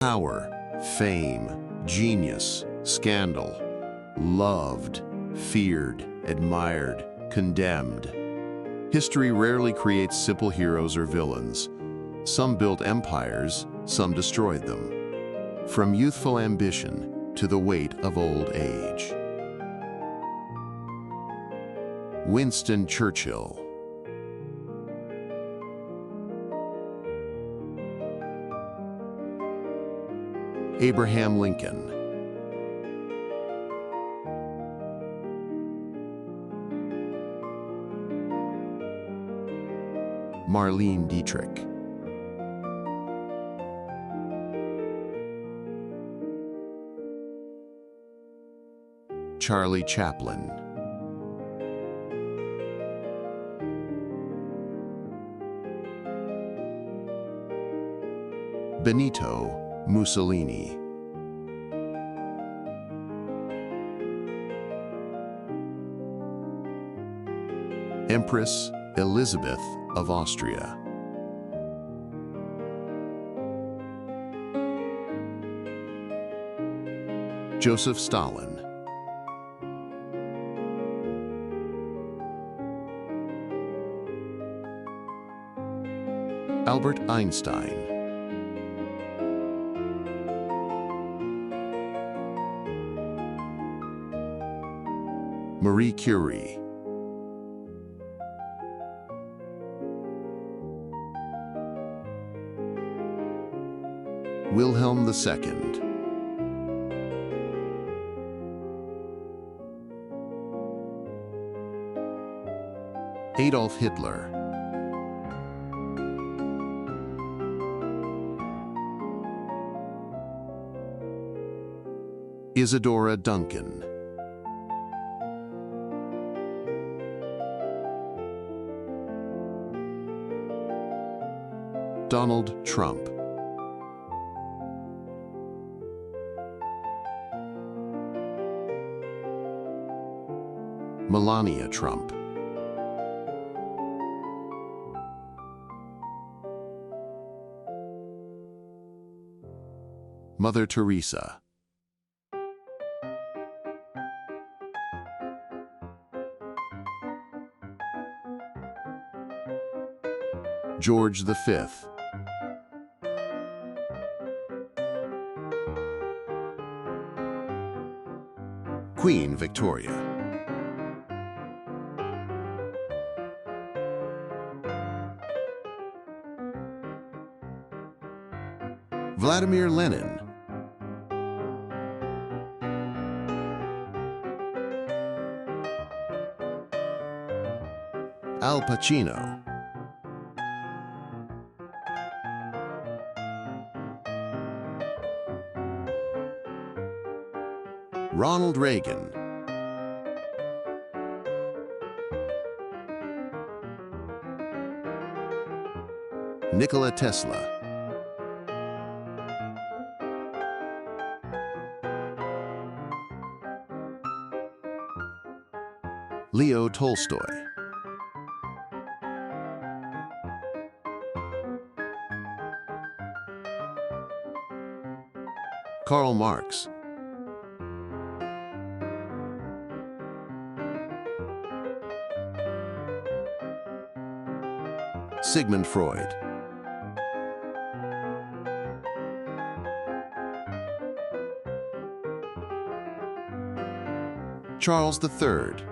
Power, fame, genius, scandal, loved, feared, admired, condemned. History rarely creates simple heroes or villains. Some built empires, some destroyed them. From youthful ambition to the weight of old age. Winston Churchill. Abraham Lincoln. Marlene Dietrich. Charlie Chaplin. Benito Mussolini. Empress Elizabeth of Austria. Joseph Stalin. Albert Einstein. Marie Curie. Wilhelm II. Adolf Hitler. Isadora Duncan. Donald Trump. Melania Trump. Mother Teresa. George V. Queen Victoria. Vladimir Lenin. Al Pacino. Ronald Reagan. Nikola Tesla. Leo Tolstoy. Karl Marx. Sigmund Freud. Charles III.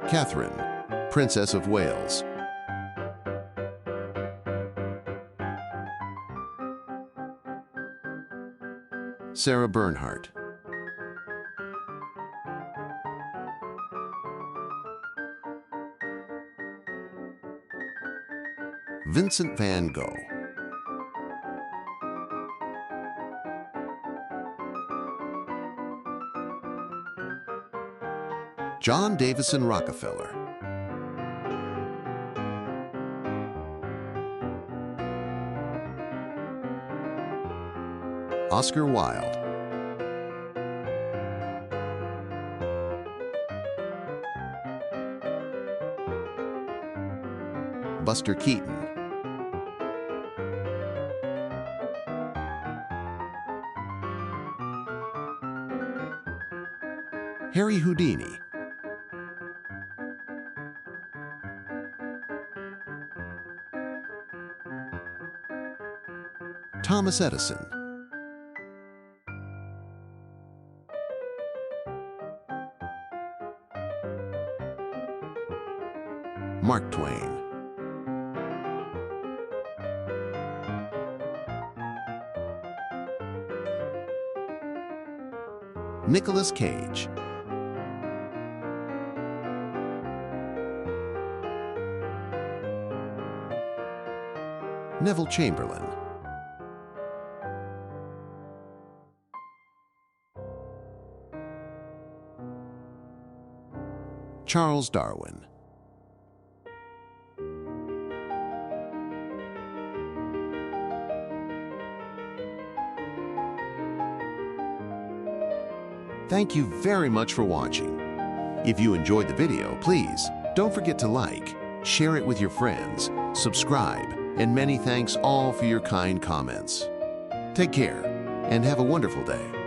Catherine, Princess of Wales. Sarah Bernhardt. Vincent van Gogh. John Davison Rockefeller. Oscar Wilde. Buster Keaton. Harry Houdini. Thomas Edison. Mark Twain. Nicolas Cage. Neville Chamberlain. Charles Darwin. Thank you very much for watching. If you enjoyed the video, please don't forget to like, share it with your friends, subscribe, and many thanks all for your kind comments. Take care and have a wonderful day.